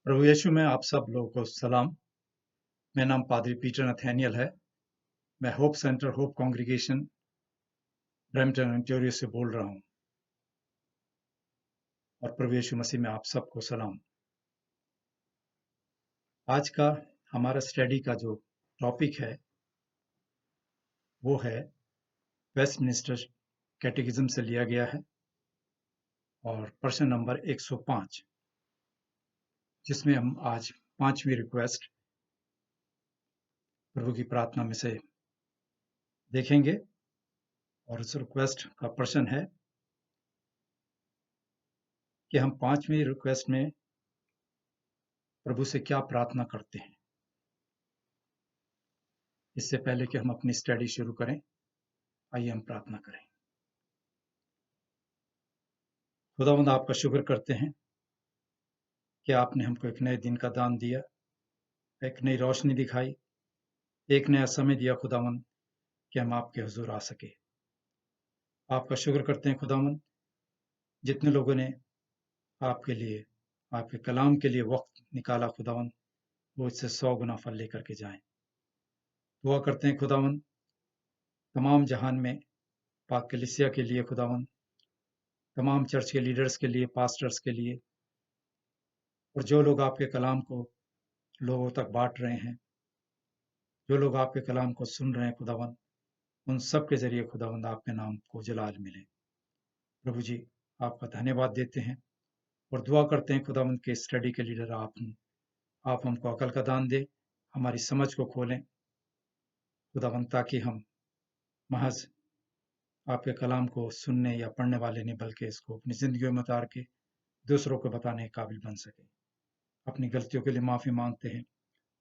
प्रभु यीशु में आप सब लोगों को सलाम। मेरा नाम पादरी पीटर नथानियल है। मैं hope centre hope congregation Brampton Ontario से बोल रहा हूं और प्रभु यीशु मसीह में आप सबको सलाम। आज का हमारा स्टडी का जो टॉपिक है वो है वेस्टमिनिस्टर कैटेकिज्म से लिया गया है और प्रश्न नंबर 105, जिसमें हम आज 5वीं रिक्वेस्ट प्रभु की प्रार्थना में से देखेंगे। और इस रिक्वेस्ट का प्रश्न है कि हम 5वीं रिक्वेस्ट में प्रभु से क्या प्रार्थना करते हैं। इससे पहले कि हम अपनी स्टडी शुरू करें, आइए हम प्रार्थना करें। खुदावंद, आपका शुक्र करते हैं कि आपने हमको एक नए दिन का दान दिया, एक नई रोशनी दिखाई, एक नया समय दिया खुदावंद कि हम आपके हुजूर आ सके। आपका शुक्र करते हैं खुदावंद, जितने लोगों ने आपके लिए, आपके कलाम के लिए वक्त निकाला खुदावंद, वो इससे 100 गुना फल लेकर के जाएं। दुआ करते हैं खुदावंद तमाम जहान में पाक कलीसिया के लिए खुदावंद, तमाम चर्च के लीडर्स के लिए, पास्टर्स के लिए, और जो लोग आपके कलाम को लोगों तक बांट रहे हैं, जो लोग आपके कलाम को सुन रहे हैं खुदावंद, उन सब के जरिए खुदावंद आपके नाम को जलाल मिले। प्रभु जी, आपका धन्यवाद देते हैं और दुआ करते हैं खुदावंद के स्टडी के लीडर आप हमको अकल का दान दे, हमारी समझ को खोलें खुदावंद, ताकि हम महज आपके कलाम को सुनने या पढ़ने वाले नहीं, बल्कि इसको अपनी जिंदगी में उतार के दूसरों को बताने के काबिल बन सके। अपनी गलतियों के लिए माफी मांगते हैं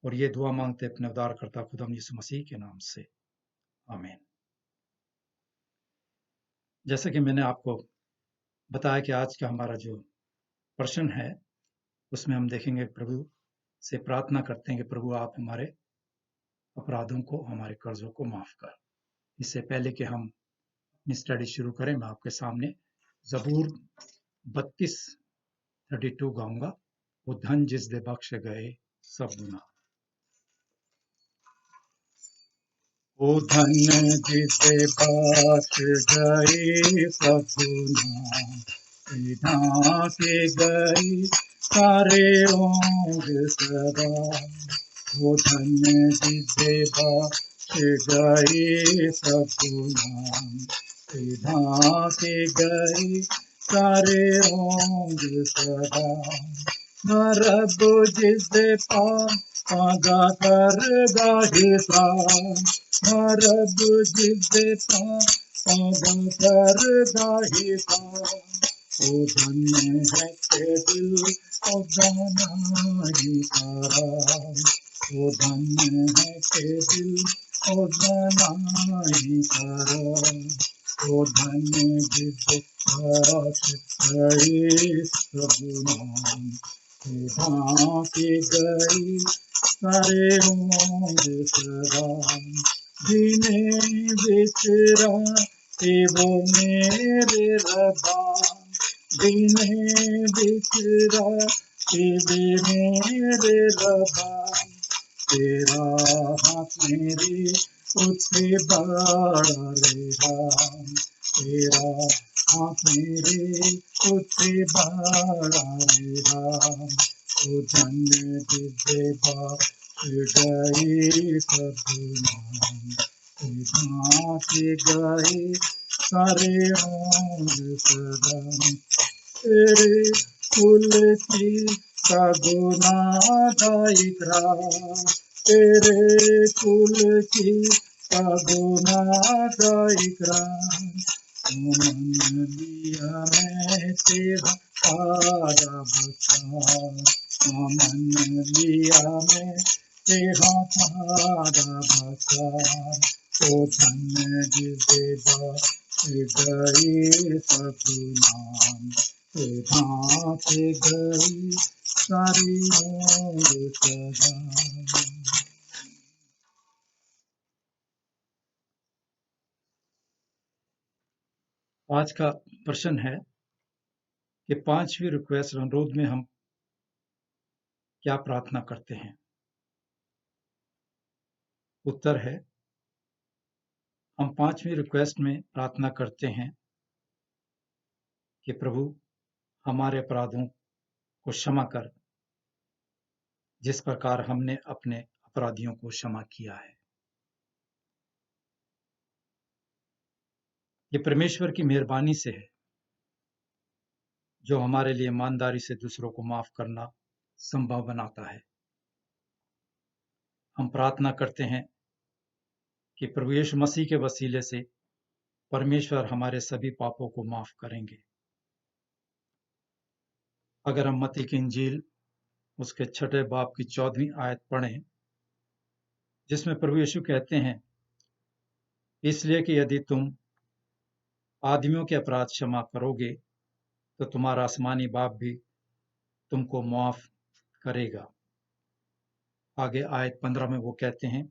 और ये दुआ मांगते हैं अपने उद्धारकर्ता खुदावंद यीशु मसीह के नाम से, आमीन। जैसे कि मैंने आपको बताया कि आज का हमारा जो प्रश्न है उसमें हम देखेंगे, प्रभु से प्रार्थना करते हैं कि प्रभु आप हमारे अपराधों को, हमारे कर्जों को माफ कर। इससे पहले कि हम अपनी स्टडी शुरू करें, मैं आपके सामने जबूर 32 गाऊंगा। वो धन जिस दे बख्शे गए सब गुना। वो धन जिस दे बख्श गए सब गुना, विधा के गई सारे ओंग सदा। वो धन जिस दे बख्श गए सब गुना, विधा के गई सारे ओंग सदा। रब जिस दे पागा कर गाहिसा, रब जिस दे पागा कर गाहिसा। ओ धन्य है के दिल ओ बनाई सारा, ओ धन्य है के दिल ओ बनाई सारा। ओ धन्य जिस दे बख्श गए सब नाम, विधा की गई सारे ओंग सदा। जिन्हें बिसरा के वो मेरे रबा, जिन्हें बिसरा के वे मेरे रबा। तेरा हाथ मेरी उससे बड़ा रहेगा, तेरा हाथ मेरे उससे बड़ा रहेगा। ओ धन्य जिस दे बख्श गए सब नाम, विधा के गए सारे ओंग सदा। तेरे कुल की का गुना गायिका, तेरे कुल की का गुना गायिका। मन लिया मैं तेरा तारा बचा, मन लिया मैं तेरा तारा बचा। ओ धन्य जिस दे बख्श गए सब नाम, विधा के गई सारी ओंग सदा। आज का प्रश्न है कि 5वीं रिक्वेस्ट अनुरोध में हम क्या प्रार्थना करते हैं? उत्तर है, हम 5वीं रिक्वेस्ट में प्रार्थना करते हैं कि प्रभु हमारे अपराधों को क्षमा कर, जिस प्रकार हमने अपने अपराधियों को क्षमा किया है। ये परमेश्वर की मेहरबानी से है, जो हमारे लिए ईमानदारी से दूसरों को माफ करना संभव बनाता है। हम प्रार्थना करते हैं कि प्रभु यीशु मसीह के वसीले से परमेश्वर हमारे सभी पापों को माफ करेंगे। अगर हम मत्ती की इंजील उसके 6 बाब की 14वीं आयत पढ़ें, जिसमें प्रभु यीशु कहते हैं, इसलिए कि यदि तुम आदमियों के अपराध क्षमा करोगे तो तुम्हारा आसमानी बाप भी तुमको माफ करेगा। आगे आयत 15 में वो कहते हैं,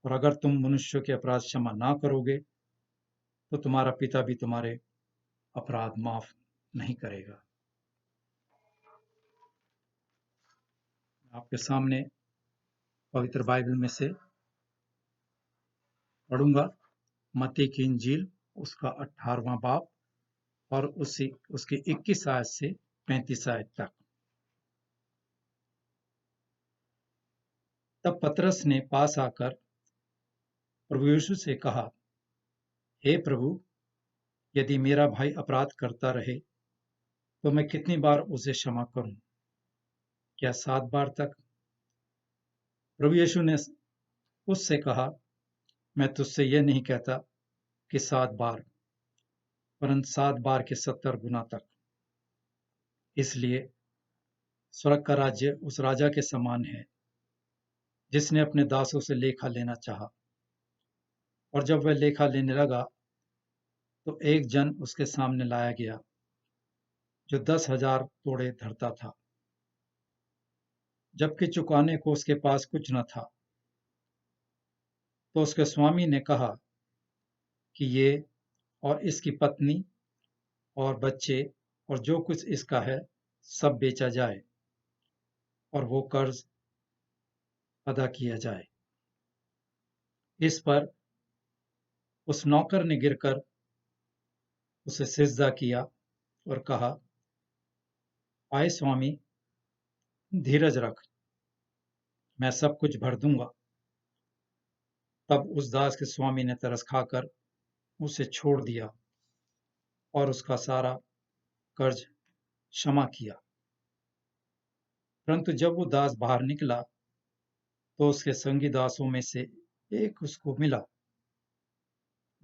और अगर तुम मनुष्यों के अपराध क्षमा ना करोगे तो तुम्हारा पिता भी तुम्हारे अपराध माफ नहीं करेगा। आपके सामने पवित्र बाइबल में से पढ़ूंगा मत्ती की इंजील उसका 18वां बाब और उसकी 21 आयत से 35 आयत तक। तब पतरस ने पास आकर प्रभु यीशु से कहा, हे प्रभु, यदि मेरा भाई अपराध करता रहे तो मैं कितनी बार उसे क्षमा करूं? क्या 7 बार तक? प्रभु यीशु ने उससे कहा, मैं तुझसे यह नहीं कहता कि 7 बार, परंतु 7 बार के 70 गुना तक। इसलिए स्वर्ग का राज्य उस राजा के समान है जिसने अपने दासों से लेखा लेना चाहा, और जब वह लेखा लेने लगा तो एक जन उसके सामने लाया गया जो 10,000 तोड़े धरता था, जबकि चुकाने को उसके पास कुछ न था। तो उसके स्वामी ने कहा कि ये और इसकी पत्नी और बच्चे और जो कुछ इसका है सब बेचा जाए और वो कर्ज अदा किया जाए। इस पर उस नौकर ने गिरकर उसे सिजदा किया और कहा, आए स्वामी, धीरज रख, मैं सब कुछ भर दूंगा। तब उस दास के स्वामी ने तरस खाकर उसे छोड़ दिया और उसका सारा कर्ज क्षमा किया। परंतु जब वो दास बाहर निकला तो उसके संगी दासों में से एक उसको मिला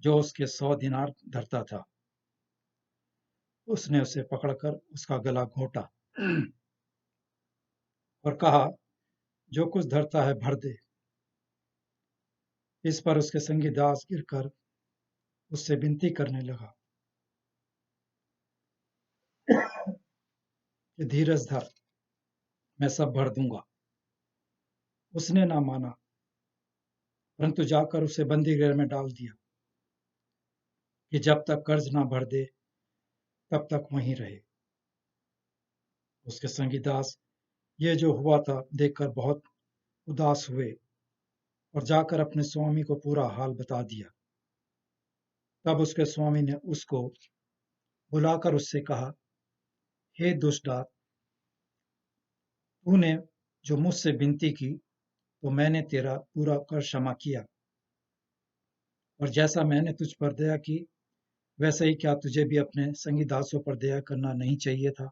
जो उसके 100 दिनार धरता था। उसने उसे पकड़कर उसका गला घोंटा और कहा, जो कुछ धरता है भर दे। इस पर उसके संगी दास गिरकर उससे विनती करने लगा कि धीरज धर, मैं सब भर दूंगा। उसने ना माना, परंतु जाकर उसे बंदी गृह में डाल दिया कि जब तक कर्ज ना भर दे तब तक वहीं रहे। उसके संगी दास ये जो हुआ था देखकर बहुत उदास हुए और जाकर अपने स्वामी को पूरा हाल बता दिया। तब उसके स्वामी ने उसको बुलाकर उससे कहा, हे दुष्ट दास, तूने जो मुझसे विनती की तो मैंने तेरा पूरा कर क्षमा किया, और जैसा मैंने तुझ पर दया की वैसे ही क्या तुझे भी अपने संगी दासों पर दया करना नहीं चाहिए था?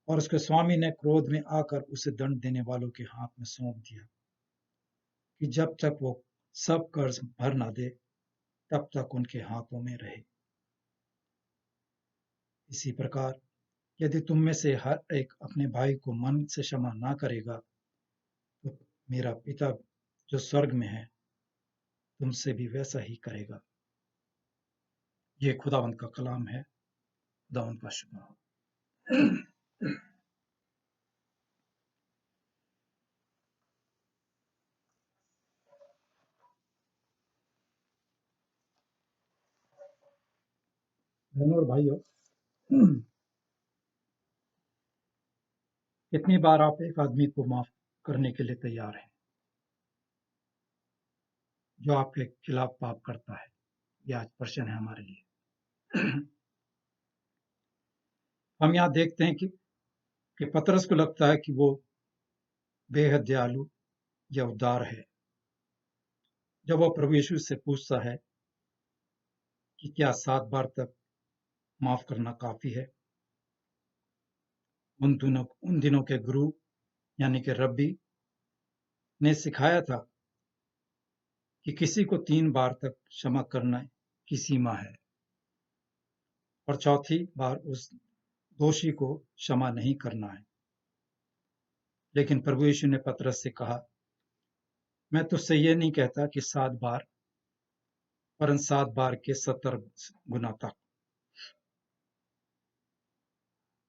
और उसके स्वामी ने क्रोध में आकर उसे दंड देने वालों के हाथ में सौंप दिया कि जब तक वो सब कर्ज भर ना दे तब तक उनके हाथों में रहे। इसी प्रकार यदि तुम में से हर एक अपने भाई को मन से क्षमा ना करेगा तो मेरा पिता जो स्वर्ग में है तुमसे भी वैसा ही करेगा। ये खुदावंत का कलाम है। खुदावंत का शुक्र हो। बहनों और भाइयों, कितनी बार आप एक आदमी को माफ करने के लिए तैयार हैं जो आपके खिलाफ पाप करता है? यह आज प्रश्न है हमारे लिए। हम यहाँ देखते हैं कि पतरस को लगता है कि वो बेहद दयालु या उदार है जब वह प्रभु यीशु से पूछता है कि क्या 7 बार तक माफ करना काफी है। उन दिनों के गुरु यानी कि रब्बी ने सिखाया था कि किसी को 3 बार तक क्षमा करना की सीमा है और चौथी बार उस दोषी को क्षमा नहीं करना है। लेकिन प्रभु यीशु ने पतरस से कहा, मैं तुझसे ये नहीं कहता कि 7 बार, वरन 7 बार के 70 गुना तक।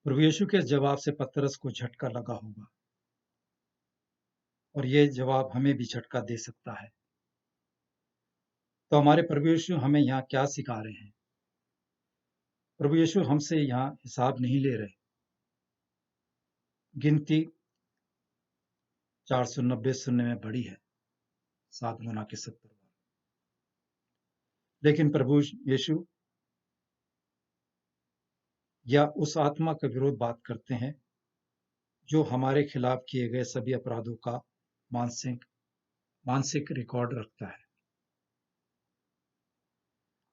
प्रभु यीशु के जवाब से पतरस को झटका लगा होगा और ये जवाब हमें भी झटका दे सकता है। तो हमारे प्रभु यीशु हमें यहाँ क्या सिखा रहे हैं? प्रभु यीशु हमसे यहाँ हिसाब नहीं ले रहे। गिनती 490 सुनने में बड़ी है, 7 गुना के 70 बार। लेकिन प्रभु यीशु या उस आत्मा का विरोध बात करते हैं जो हमारे खिलाफ किए गए सभी अपराधों का मानसिक रिकॉर्ड रखता है।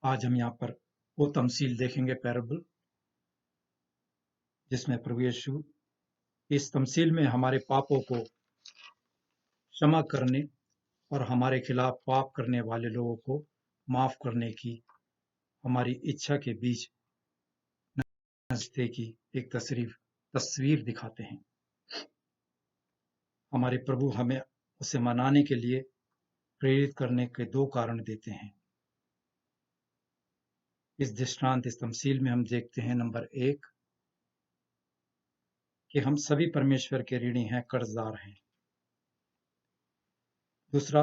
आज हम यहाँ पर वो तमसील देखेंगे, पैराबल, जिसमें प्रभु यीशु इस तमसील में हमारे पापों को क्षमा करने और हमारे खिलाफ पाप करने वाले लोगों को माफ करने की हमारी इच्छा के बीच नजदे की एक तस्वीर दिखाते हैं। हमारे प्रभु हमें उसे मनाने के लिए प्रेरित करने के 2 कारण देते हैं। इस दृष्टांत, इस तमसील में हम देखते हैं, नंबर 1, कि हम सभी परमेश्वर के ऋणी हैं, कर्जदार हैं। दूसरा,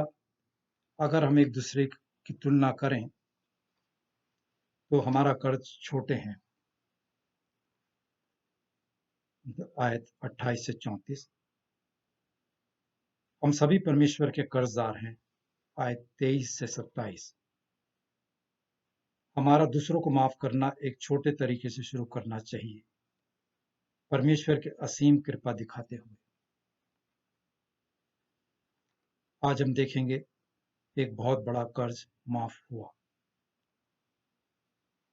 अगर हम एक दूसरे की तुलना करें तो हमारा कर्ज छोटे हैं। आयत 28 से 34। हम सभी परमेश्वर के कर्जदार हैं। आयत 23 से 27। हमारा दूसरों को माफ करना एक छोटे तरीके से शुरू करना चाहिए, परमेश्वर के असीम कृपा दिखाते हुए। आज हम देखेंगे एक बहुत बड़ा कर्ज माफ हुआ।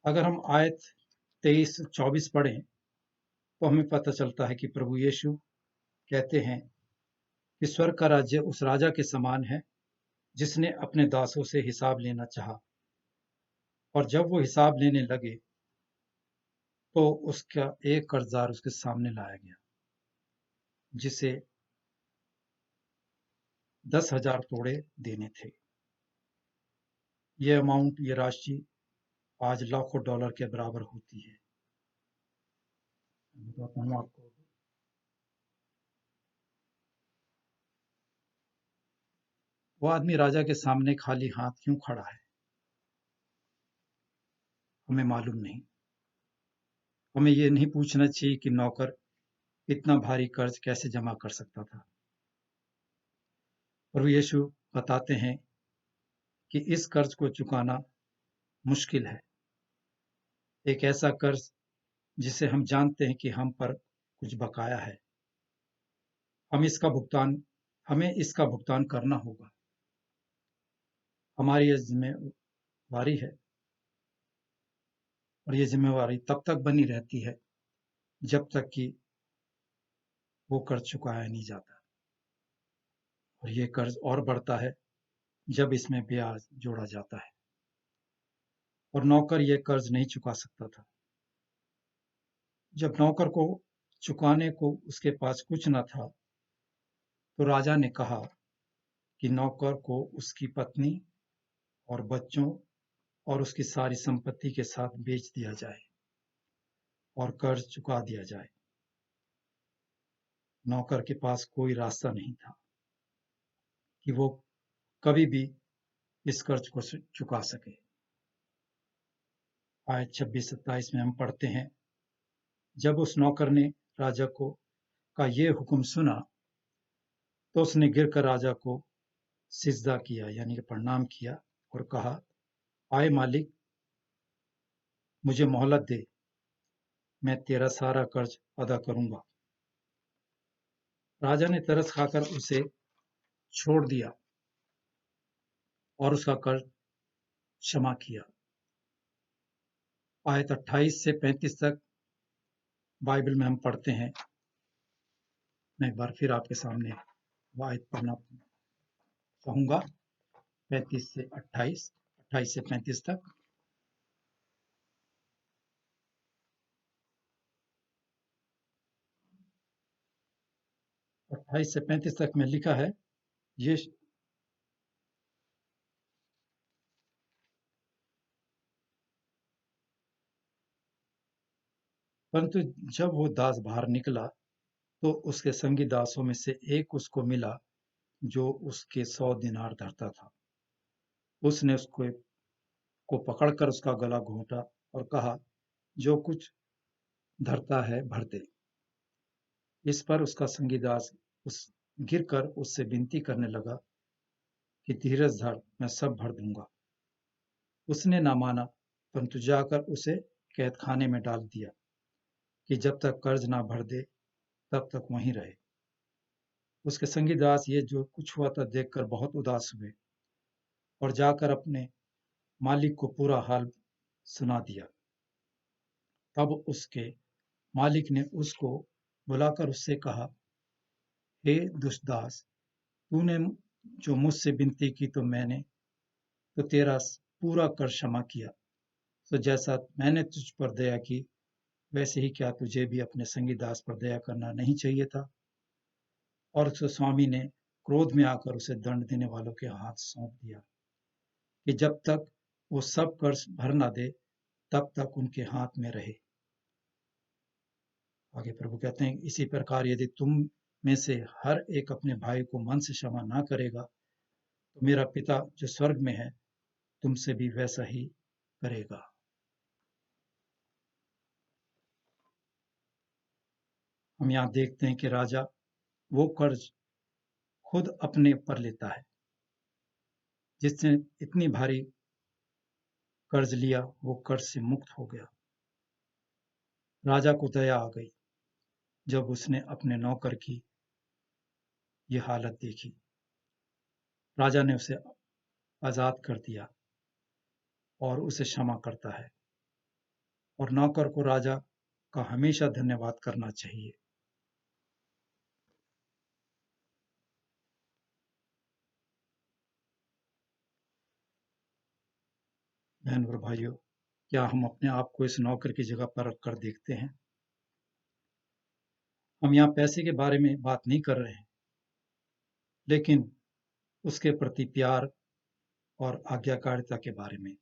अगर हम आयत 23-24 पढ़ें तो हमें पता चलता है कि प्रभु यीशु कहते हैं कि स्वर्ग का राज्य उस राजा के समान है जिसने अपने दासों से हिसाब लेना चाहा, और जब वो हिसाब लेने लगे तो उसका एक कर्जदार उसके सामने लाया गया जिसे 10,000 तोड़े देने थे। ये अमाउंट, ये राशि आज लाखों डॉलर के बराबर होती है। बताता हूँ आपको। वो आदमी राजा के सामने खाली हाथ क्यों खड़ा है, हमें मालूम नहीं। हमें ये नहीं पूछना चाहिए कि नौकर इतना भारी कर्ज कैसे जमा कर सकता था। प्रभु यीशु बताते हैं कि इस कर्ज को चुकाना मुश्किल है, एक ऐसा कर्ज जिसे हम जानते हैं कि हम पर कुछ बकाया है। हमें इसका भुगतान करना होगा। हमारी यह जिम्मेवारी है और ये जिम्मेवारी तब तक बनी रहती है जब तक कि वो कर्ज चुकाया नहीं जाता, और ये कर्ज और बढ़ता है जब इसमें ब्याज जोड़ा जाता है, और नौकर ये कर्ज नहीं चुका सकता था। जब नौकर को चुकाने को उसके पास कुछ न था तो राजा ने कहा कि नौकर को उसकी पत्नी और बच्चों और उसकी सारी संपत्ति के साथ बेच दिया जाए और कर्ज चुका दिया जाए। नौकर के पास कोई रास्ता नहीं था कि वो कभी भी इस कर्ज को चुका सके। आयत 26-27 में हम पढ़ते हैं, जब उस नौकर ने राजा को का ये हुक्म सुना तो उसने गिरकर राजा को सिजदा किया, यानी कि प्रणाम किया और कहा, आए मालिक, मुझे मोहलत दे, मैं तेरा सारा कर्ज अदा करूंगा। राजा ने तरस खाकर उसे छोड़ दिया और उसका कर्ज क्षमा किया। आयत 28 से 35 तक बाइबल में हम पढ़ते हैं। मैं एक बार फिर आपके सामने वो आयत पढ़ना चाहूंगा। 35 से 28, 28 से 35 तक। अट्ठाईस से 35 तक में लिखा है, ये परंतु जब वो दास बाहर निकला तो उसके संगी दासों में से एक उसको मिला जो उसके 100 दिनार धरता था। उसने उसको को पकड़कर उसका गला घोंटा और कहा, जो कुछ धरता है भर दे। इस पर उसका संगी दास उस गिरकर उससे विनती करने लगा कि धीरज धर, मैं सब भर दूंगा। उसने ना माना, परंतु जाकर उसे कैद खाने में डाल दिया कि जब तक कर्ज ना भर दे तब तक वहीं रहे। उसके संगी दास ये जो कुछ हुआ था देखकर बहुत उदास हुए और जाकर अपने मालिक को पूरा हाल सुना दिया। तब उसके मालिक ने उसको बुलाकर उससे कहा, हे दुष्ट दास, तूने जो मुझसे विनती की तो मैंने तो तेरा पूरा कर क्षमा किया। तो जैसा मैंने तुझ पर दया की, वैसे ही क्या तुझे भी अपने संगी दास पर दया करना नहीं चाहिए था? और उसके स्वामी ने क्रोध में आकर उसे दंड देने वालों के हाथ सौंप दिया कि जब तक वो सब कर्ज भर ना दे तब तक उनके हाथ में रहे। आगे प्रभु कहते हैं, इसी प्रकार यदि तुम में से हर एक अपने भाई को मन से क्षमा ना करेगा तो मेरा पिता जो स्वर्ग में है तुमसे भी वैसा ही करेगा। हम यहाँ देखते हैं कि राजा वो कर्ज खुद अपने पर लेता है। जिसने इतनी भारी कर्ज लिया वो कर्ज से मुक्त हो गया। राजा को दया आ गई जब उसने अपने नौकर की ये हालत देखी। राजा ने उसे आजाद कर दिया और उसे क्षमा करता है और नौकर को राजा का हमेशा धन्यवाद करना चाहिए। बहन और भाइयों, क्या हम अपने आप को इस नौकर की जगह पर रखकर देखते हैं? हम यहाँ पैसे के बारे में बात नहीं कर रहे हैं, लेकिन उसके प्रति प्यार और आज्ञाकारिता के बारे में।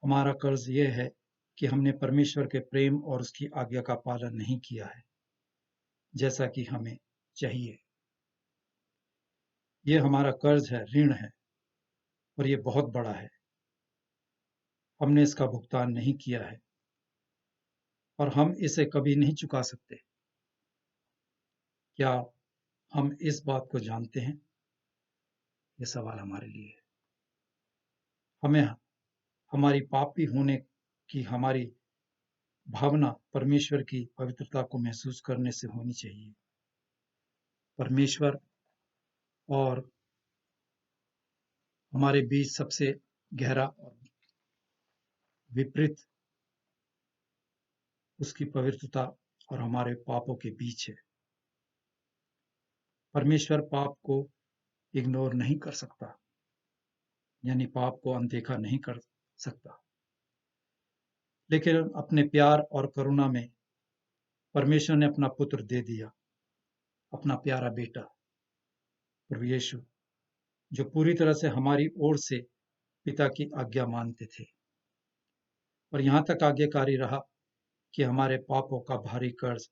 हमारा कर्ज ये है कि हमने परमेश्वर के प्रेम और उसकी आज्ञा का पालन नहीं किया है जैसा कि हमें चाहिए। ये हमारा कर्ज है, ऋण है, और ये बहुत बड़ा है। हमने इसका भुगतान नहीं किया है और हम इसे कभी नहीं चुका सकते। क्या हम इस बात को जानते हैं? ये सवाल हमारे लिए है। हमें हमारी पापी होने की हमारी भावना परमेश्वर की पवित्रता को महसूस करने से होनी चाहिए। परमेश्वर और हमारे बीच सबसे गहरा और विपरीत उसकी पवित्रता और हमारे पापों के बीच है। परमेश्वर पाप को इग्नोर नहीं कर सकता, यानी पाप को अनदेखा नहीं कर सकता, लेकिन अपने प्यार और करुणा में परमेश्वर ने अपना पुत्र दे दिया, अपना प्यारा बेटा प्रभु यीशु, जो पूरी तरह से हमारी ओर से पिता की आज्ञा मानते थे और यहाँ तक आज्ञाकारी रहा कि हमारे पापों का भारी कर्ज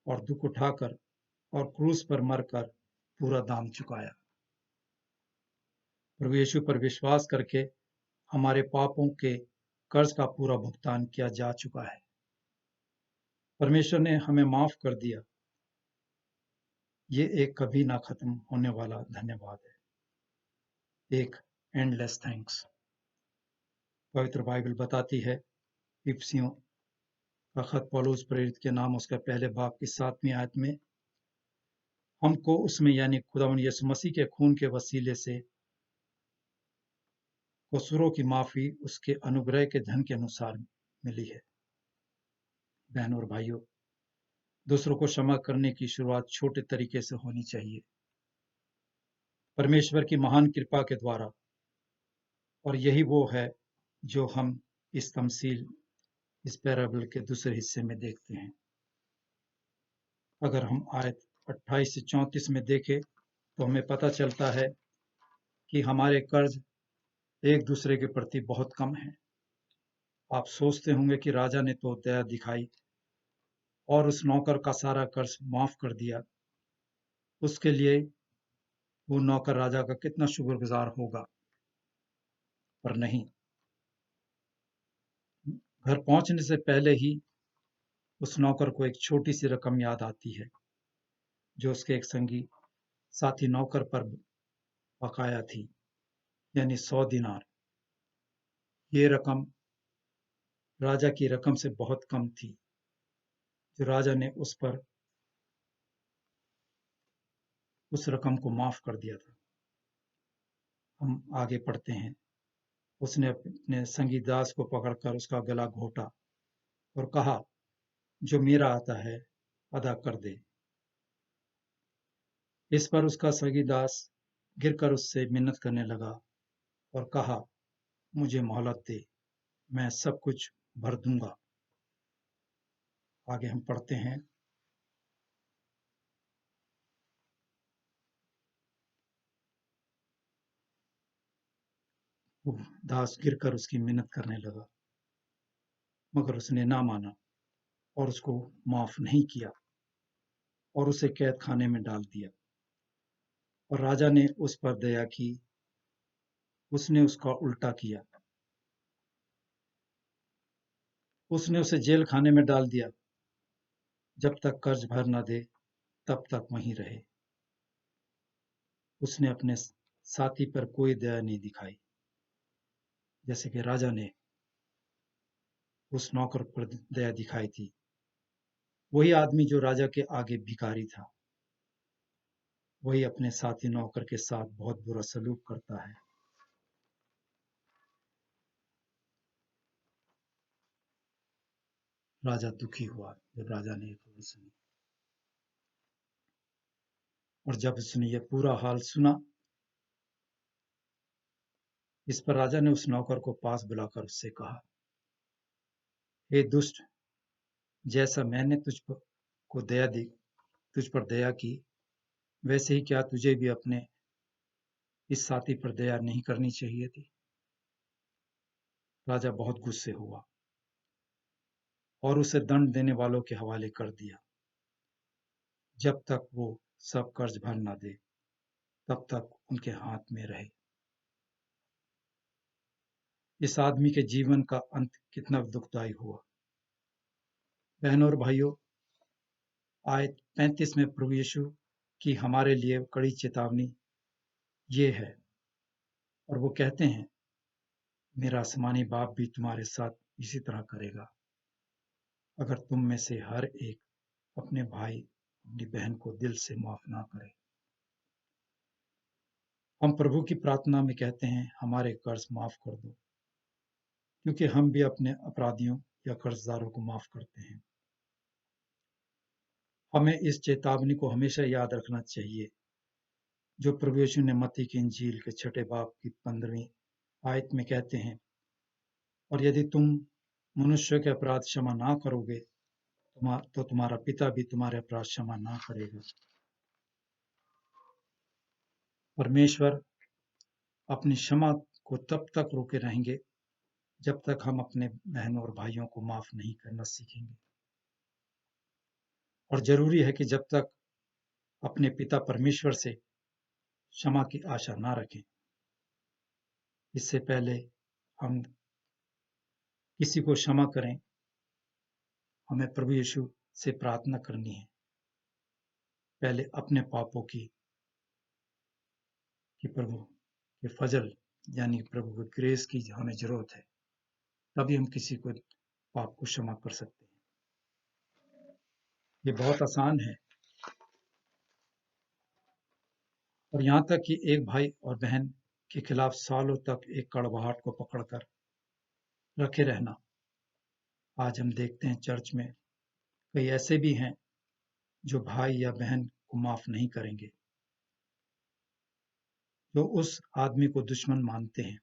और दुख उठाकर और क्रूस पर मरकर पूरा दाम चुकाया। प्रभु यीशु पर विश्वास करके हमारे पापों के कर्ज का पूरा भुगतान किया जा चुका है। परमेश्वर ने हमें माफ कर दिया ये एक कभी ना खत्म होने वाला धन्यवाद है, एक एंडलेस थैंक्स। पवित्र बाइबल बताती है, इफिसियों का खत पौलुस प्रेरित के नाम उसके पहले बाब की 7वीं आयत में, हमको उसमें यानी खुदावंद यीशु मसीह के खून के वसीले से कसूरों की माफी उसके अनुग्रह के धन के अनुसार मिली है। बहनों और भाइयों, दूसरों को क्षमा करने की शुरुआत छोटे तरीके से होनी चाहिए, परमेश्वर की महान कृपा के द्वारा। और यही वो है जो हम इस तमसील, इस पैराबल के दूसरे हिस्से में देखते हैं। अगर हम आयत 28 से 34 में देखें तो हमें पता चलता है कि हमारे कर्ज एक दूसरे के प्रति बहुत कम हैं। आप सोचते होंगे कि राजा ने तो दया दिखाई और उस नौकर का सारा कर्ज माफ कर दिया, उसके लिए वो नौकर राजा का कितना शुक्रगुजार होगा। पर नहीं, घर पहुंचने से पहले ही उस नौकर को एक छोटी सी रकम याद आती है जो उसके एक संगी साथी नौकर पर बकाया थी, यानी 100 दिनार। ये रकम राजा की रकम से बहुत कम थी जो राजा ने उस पर उस रकम को माफ कर दिया था। हम आगे पढ़ते हैं, उसने अपने संगी दास को पकड़कर उसका गला घोटा और कहा, जो मेरा आता है अदा कर दे। इस पर उसका संगी दास गिरकर उससे मिन्नत करने लगा और कहा, मुझे मोहलत दे, मैं सब कुछ भर दूंगा। आगे हम पढ़ते हैं, वो दास गिरकर उसकी मिन्नत करने लगा, मगर उसने ना माना और उसको माफ नहीं किया और उसे कैद खाने में डाल दिया। और राजा ने उस पर दया की, उसने उसका उल्टा किया, उसने उसे जेल खाने में डाल दिया, जब तक कर्ज भर न दे तब तक वहीं रहे। उसने अपने साथी पर कोई दया नहीं दिखाई, जैसे कि राजा ने उस नौकर पर दया दिखाई थी। वही आदमी जो राजा के आगे भिखारी था, वही अपने साथी नौकर के साथ बहुत बुरा सलूक करता है। राजा दुखी हुआ जब राजा ने ये खबर सुनी, और जब उसने ये पूरा हाल सुना, इस पर राजा ने उस नौकर को पास बुलाकर उससे कहा, हे दुष्ट, जैसा मैंने तुझ पर दया की, वैसे ही क्या तुझे भी अपने इस साथी पर दया नहीं करनी चाहिए थी? राजा बहुत गुस्से हुआ और उसे दंड देने वालों के हवाले कर दिया। जब तक वो सब कर्ज भर ना दे तब तक उनके हाथ में रहे। इस आदमी के जीवन का अंत कितना दुखदायी हुआ। बहनों और भाइयों, आयत 35 में प्रभु यीशु की हमारे लिए कड़ी चेतावनी ये है, और वो कहते हैं, मेरा आसमानी बाप भी तुम्हारे साथ इसी तरह करेगा अगर तुम में से हर एक अपने भाई अपनी बहन को दिल से माफ ना करे। हम प्रभु की प्रार्थना में कहते हैं, हमारे कर्ज माफ कर दो, क्योंकि हम भी अपने अपराधियों या कर्जदारों को माफ करते हैं। हमें इस चेतावनी को हमेशा याद रखना चाहिए जो प्रभु यीशु ने मत्ती की इंजील के 6 बाब की 15वीं आयत में कहते हैं, और यदि तुम मनुष्य के अपराध क्षमा ना करोगे तो तुम्हारा पिता भी तुम्हारे अपराध क्षमा ना करेगा। परमेश्वर अपनी क्षमा को तब तक रोके रहेंगे जब तक हम अपने बहनों और भाइयों को माफ नहीं करना सीखेंगे। और जरूरी है कि जब तक अपने पिता परमेश्वर से क्षमा की आशा ना रखें, इससे पहले हम किसी को क्षमा करें, हमें प्रभु यीशु से प्रार्थना करनी है पहले अपने पापों की प्रभु के फजल यानी प्रभु की ग्रेस की हमें जरूरत है, तभी हम किसी को पाप को क्षमा कर सकते हैं। ये बहुत आसान है। और यहाँ तक कि एक भाई और बहन के खिलाफ सालों तक एक कड़वाहट को पकड़कर रखे रहना। आज हम देखते हैं चर्च में कई ऐसे भी हैं जो भाई या बहन को माफ नहीं करेंगे, जो उस आदमी को दुश्मन मानते हैं,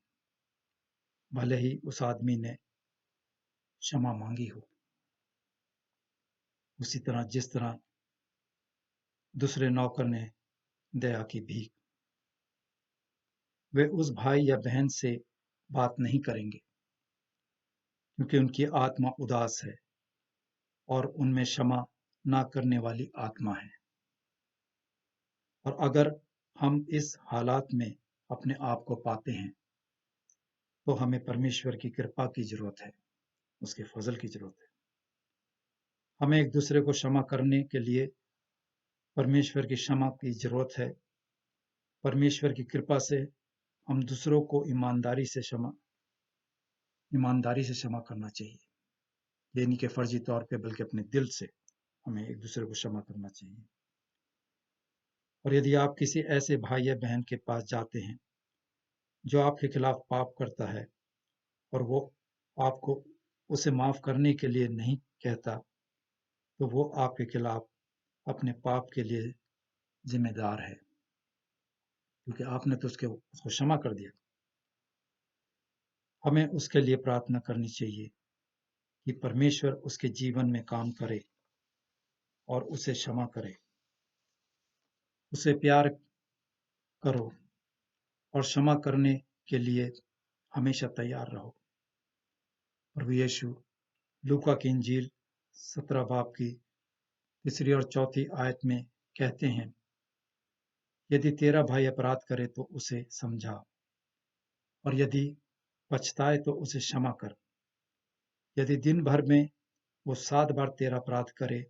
भले ही उस आदमी ने क्षमा मांगी हो। उसी तरह जिस तरह दूसरे नौकर ने दया की भीख, वे उस भाई या बहन से बात नहीं करेंगे क्योंकि उनकी आत्मा उदास है और उनमें क्षमा ना करने वाली आत्मा है। और अगर हम इस हालात में अपने आप को पाते हैं तो हमें परमेश्वर की कृपा की जरूरत है, उसके फजल की जरूरत है। हमें एक दूसरे को क्षमा करने के लिए परमेश्वर की क्षमा की जरूरत है। परमेश्वर की कृपा से हम दूसरों को ईमानदारी से क्षमा करना चाहिए, ये नहीं कि फर्जी तौर पे, बल्कि अपने दिल से हमें एक दूसरे को क्षमा करना चाहिए। और यदि आप किसी ऐसे भाई या बहन के पास जाते हैं जो आपके खिलाफ पाप करता है और वो आपको उसे माफ करने के लिए नहीं कहता, तो वो आपके खिलाफ अपने पाप के लिए जिम्मेदार है, क्योंकि आपने तो उसको क्षमा कर दिया। हमें उसके लिए प्रार्थना करनी चाहिए कि परमेश्वर उसके जीवन में काम करे और उसे क्षमा करे। उसे प्यार करो और क्षमा करने के लिए हमेशा तैयार रहो। प्रभु यीशु लूका की इंजील 17 बाब की 3 और 4 आयत में कहते हैं, यदि तेरा भाई अपराध करे तो उसे समझा, और यदि पछताए तो उसे क्षमा कर। यदि दिन भर में वो 7 बार तेरा अपराध करे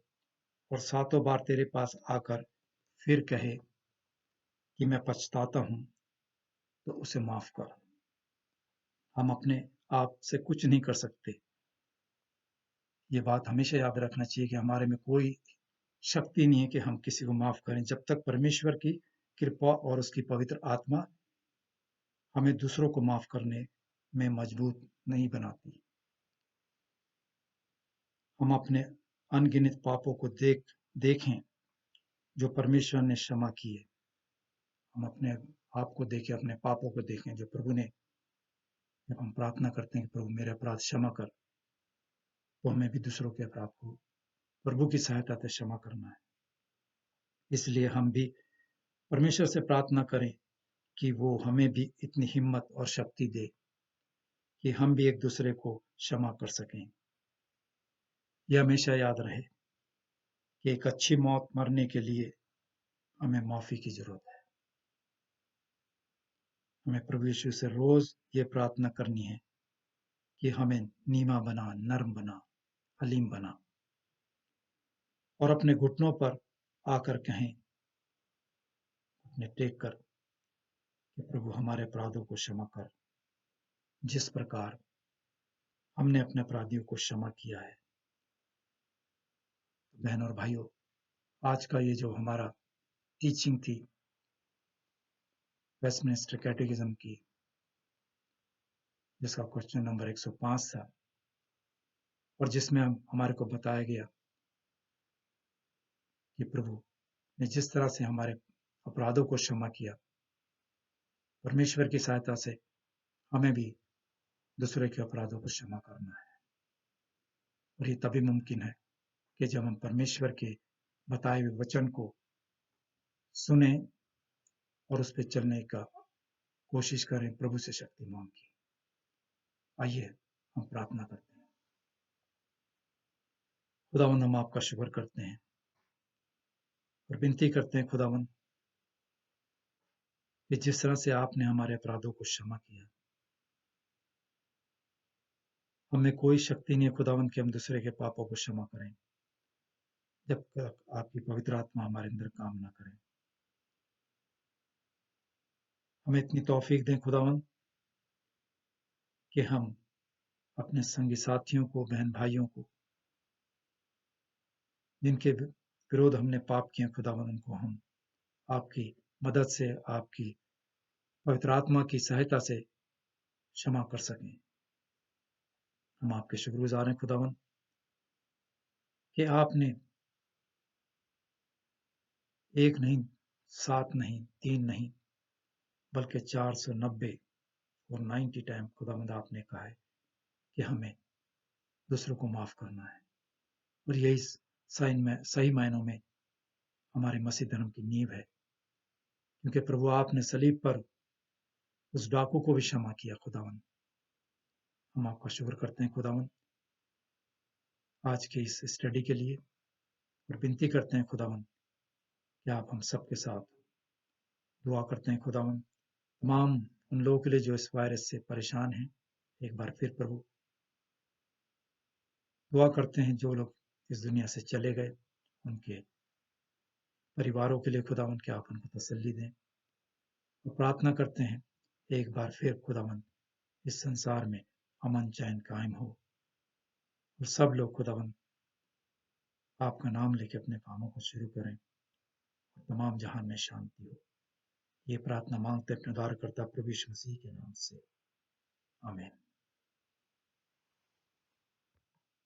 और 7 बार तेरे पास आकर फिर कहे कि मैं पछताता हूं, तो उसे माफ कर। हम अपने आप से कुछ नहीं कर सकते। ये बात हमेशा याद रखना चाहिए कि हमारे में कोई शक्ति नहीं है कि हम किसी को माफ करें, जब तक परमेश्वर की कृपा और उसकी पवित्र आत्मा हमें दूसरों को माफ करने में मजबूत नहीं बनाती। हम अपने अनगिनत पापों को देखें जो परमेश्वर ने क्षमा किए। हम अपने आप को देखें, अपने पापों को देखें जो प्रभु ने, जब हम प्रार्थना करते हैं कि प्रभु मेरे अपराध क्षमा कर, तो हमें भी दूसरों के अपराध को प्रभु की सहायता से क्षमा करना है। इसलिए हम भी परमेश्वर से प्रार्थना करें कि वो हमें भी इतनी हिम्मत और शक्ति दे कि हम भी एक दूसरे को क्षमा कर सकें। यह हमेशा याद रहे कि एक अच्छी मौत मरने के लिए हमें माफी की जरूरत है। हमें प्रभु यीशु से रोज ये प्रार्थना करनी है कि हमें नीमा बना, नर्म बना, हलीम बना, और अपने घुटनों पर आकर कहें, अपने टेक कर, कि प्रभु हमारे अपराधों को क्षमा कर, जिस प्रकार हमने अपने अपराधियों को क्षमा किया है। बहन और भाइयों, आज का ये जो हमारा टीचिंग थी वेस्टमिनिस्टर कैटेकिज्म की, जिसका क्वेश्चन नंबर 105 था, और जिसमें हमारे को बताया गया कि प्रभु ने जिस तरह से हमारे अपराधों को क्षमा किया, परमेश्वर की सहायता से हमें भी दूसरे के अपराधों को क्षमा करना है। और ये तभी मुमकिन है कि जब हम परमेश्वर के बताए हुए वचन को सुने और उस पर चलने का कोशिश करें, प्रभु से शक्ति मांग की। आइए हम प्रार्थना करते हैं। खुदावंद, हम आपका शुक्र करते हैं और विनती करते हैं खुदावंद कि जिस तरह से आपने हमारे अपराधों को क्षमा किया, हमें कोई शक्ति नहीं है खुदावंद कि हम दूसरे के पापों को क्षमा करें, जब तक आपकी पवित्र आत्मा हमारे अंदर काम ना करे। हमें इतनी तौफीक दें खुदावंद कि हम अपने संगी साथियों को, बहन भाइयों को, जिनके विरोध हमने पाप किए खुदावंद, उनको हम आपकी मदद से, आपकी पवित्र आत्मा की सहायता से क्षमा कर सकें। हम आपके शुक्रगुजार हैं खुदावंद कि आपने एक नहीं, 7 नहीं, 3 नहीं, बल्कि 490 और 90 टाइम खुदावंद आपने कहा है कि हमें दूसरों को माफ करना है। और यही सही मायनों में हमारे मसीह धर्म की नींव है, क्योंकि प्रभु आपने सलीब पर उस डाकू को भी क्षमा किया खुदावंद। हम आपका शुक्र करते हैं खुदावंद आज के इस स्टडी के लिए, और विनती करते हैं खुदावंद कि आप हम सबके साथ दुआ करते हैं खुदावंद, तमाम उन लोगों के लिए जो इस वायरस से परेशान हैं। एक बार फिर प्रभु दुआ करते हैं जो लोग इस दुनिया से चले गए, उनके परिवारों के लिए खुदावंद कि आप उनको तसल्ली दें। और प्रार्थना करते हैं एक बार फिर खुदावंद इस संसार में अमन चैन कायम हो, और सब लोग खुदावंद आपका नाम लेके अपने कामों को शुरू करें, और तमाम जहान में शांति हो। ये प्रार्थना मांगते अपने उद्धारकर्ता प्रभु यीशु मसीह के नाम से, आमीन।